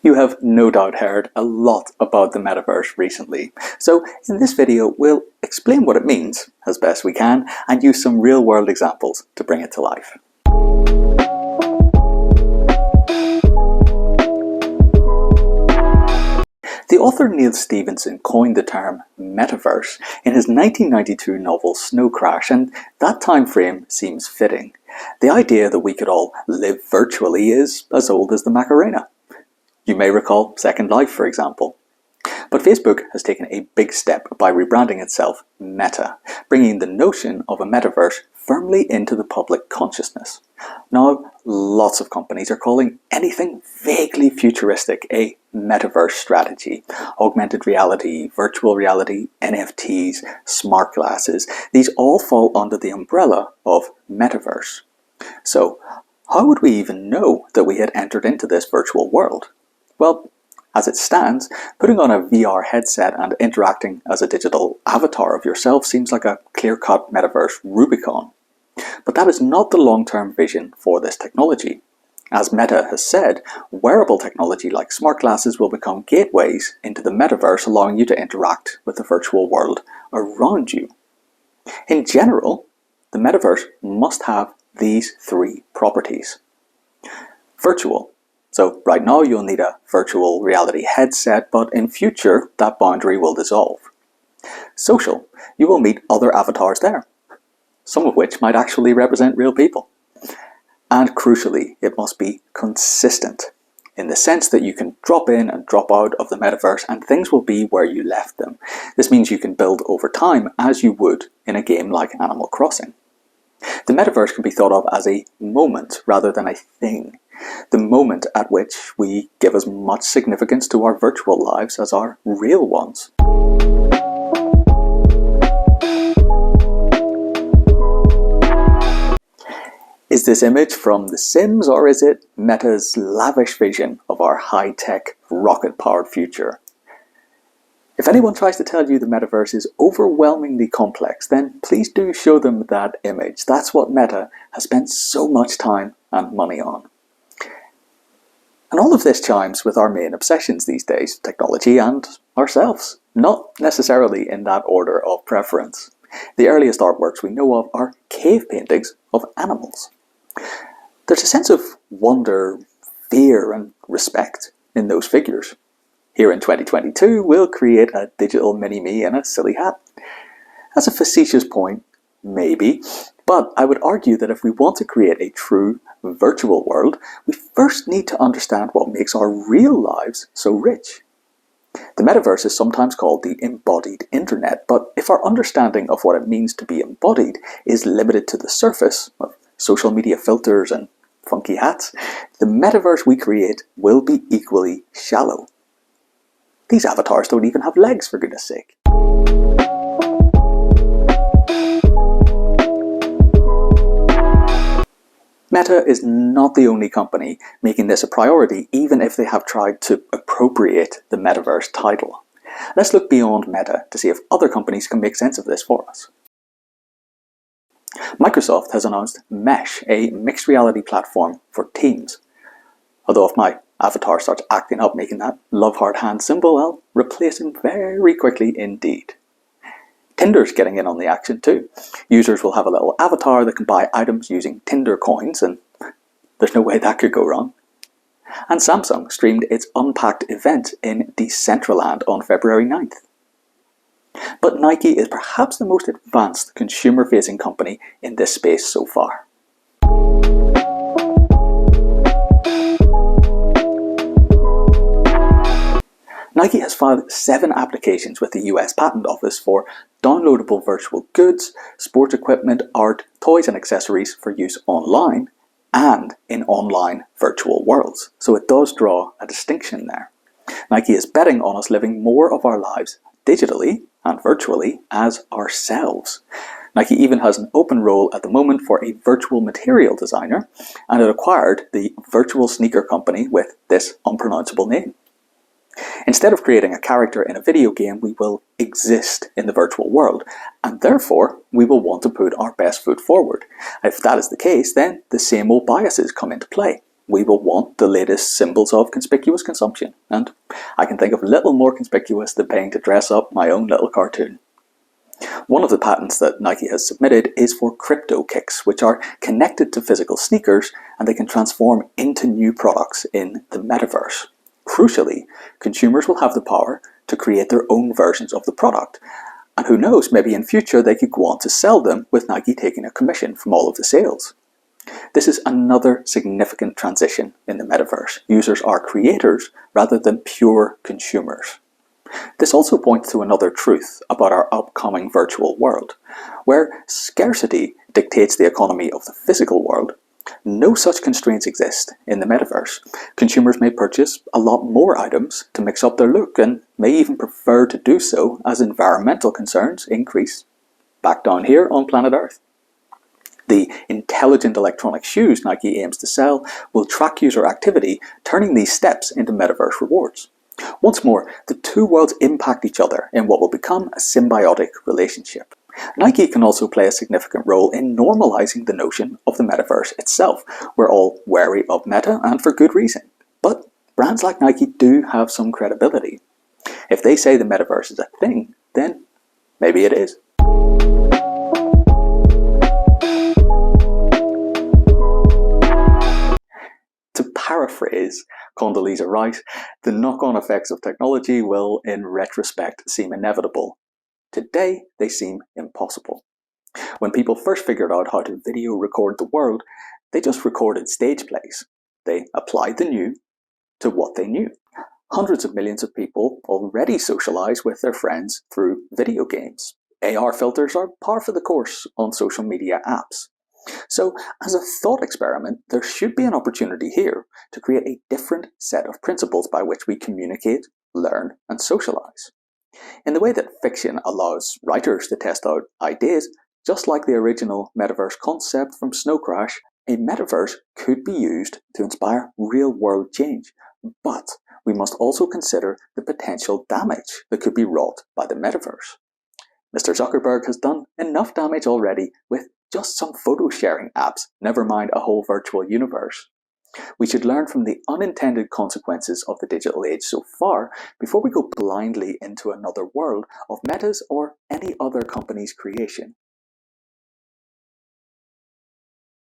You have no doubt heard a lot about the metaverse recently, so in this video we'll explain what it means as best we can and use some real-world examples to bring it to life. The author Neil Stephenson coined the term Metaverse in his 1992 novel Snow Crash, and that time frame seems fitting. The idea that we could all live virtually is as old as the Macarena. You may recall Second Life, for example. But Facebook has taken a big step by rebranding itself Meta, bringing the notion of a metaverse firmly into the public consciousness. Now, lots of companies are calling anything vaguely futuristic a metaverse strategy. Augmented reality, virtual reality, NFTs, smart glasses, these all fall under the umbrella of metaverse. So, how would we even know that we had entered into this virtual world? Well, as it stands, putting on a VR headset and interacting as a digital avatar of yourself seems like a clear-cut metaverse Rubicon. But that is not the long-term vision for this technology. As Meta has said, wearable technology like smart glasses will become gateways into the metaverse, allowing you to interact with the virtual world around you. In general, the metaverse must have these three properties. Virtual. So right now you'll need a virtual reality headset, but in future that boundary will dissolve. Social. You will meet other avatars there, some of which might actually represent real people. And crucially, it must be consistent, in the sense that you can drop in and drop out of the metaverse and things will be where you left them. This means you can build over time as you would in a game like Animal Crossing. The metaverse can be thought of as a moment rather than a thing. The moment at which we give as much significance to our virtual lives as our real ones. Is this image from The Sims, or is it Meta's lavish vision of our high-tech, rocket-powered future? If anyone tries to tell you the metaverse is overwhelmingly complex, then please do show them that image. That's what Meta has spent so much time and money on. And all of this chimes with our main obsessions these days, technology and ourselves, not necessarily in that order of preference. The earliest artworks we know of are cave paintings of animals. There's a sense of wonder, fear and respect in those figures. Here in 2022, we'll create a digital mini-me in a silly hat. That's a facetious point, maybe, but I would argue that if we want to create a true virtual world, we first need to understand what makes our real lives so rich. The metaverse is sometimes called the embodied internet, but if our understanding of what it means to be embodied is limited to the surface of social media filters and funky hats, the metaverse we create will be equally shallow. These avatars don't even have legs, for goodness sake. Meta is not the only company making this a priority, even if they have tried to appropriate the metaverse title. Let's look beyond Meta to see if other companies can make sense of this for us. Microsoft has announced Mesh, a mixed reality platform for teams. Although if my avatar starts acting up, making that love heart hand symbol, I'll replace him very quickly indeed. Tinder's getting in on the action too. Users will have a little avatar that can buy items using Tinder coins, and there's no way that could go wrong. And Samsung streamed its Unpacked event in Decentraland on February 9th. But Nike is perhaps the most advanced consumer-facing company in this space so far. Nike has filed 7 applications with the US Patent Office for downloadable virtual goods, sports equipment, art, toys and accessories for use online and in online virtual worlds. So it does draw a distinction there. Nike is betting on us living more of our lives digitally and virtually as ourselves. Nike even has an open role at the moment for a virtual material designer, and it acquired the virtual sneaker company with this unpronounceable name. Instead of creating a character in a video game, we will exist in the virtual world, and therefore we will want to put our best foot forward. If that is the case, then the same old biases come into play. we will want the latest symbols of conspicuous consumption, and I can think of little more conspicuous than paying to dress up my own little cartoon. One of the patents that Nike has submitted is for crypto kicks, which are connected to physical sneakers and they can transform into new products in the metaverse. Crucially, consumers will have the power to create their own versions of the product. And who knows, maybe in future they could go on to sell them with Nike taking a commission from all of the sales. This is another significant transition in the metaverse. Users are creators rather than pure consumers. This also points to another truth about our upcoming virtual world. Where scarcity dictates the economy of the physical world, no such constraints exist in the metaverse. Consumers may purchase a lot more items to mix up their look and may even prefer to do so as environmental concerns increase back down here on planet Earth. The intelligent electronic shoes Nike aims to sell will track user activity, turning these steps into metaverse rewards. Once more, the two worlds impact each other in what will become a symbiotic relationship. Nike can also play a significant role in normalizing the notion of the metaverse itself. We're all wary of Meta, and for good reason. But brands like Nike do have some credibility. If they say the metaverse is a thing, then maybe it is. To paraphrase Condoleezza Rice, the knock-on effects of technology will, in retrospect, seem inevitable. Today, they seem impossible. When people first figured out how to video record the world, they just recorded stage plays. They applied the new to what they knew. Hundreds of millions of people already socialize with their friends through video games. AR filters are par for the course on social media apps. So, as a thought experiment, there should be an opportunity here to create a different set of principles by which we communicate, learn, and socialize. In the way that fiction allows writers to test out ideas, just like the original metaverse concept from Snow Crash, a metaverse could be used to inspire real-world change. But we must also consider the potential damage that could be wrought by the metaverse. Mr. Zuckerberg has done enough damage already with just some photo sharing apps, never mind a whole virtual universe. We should learn from the unintended consequences of the digital age so far before we go blindly into another world of Meta's or any other company's creation.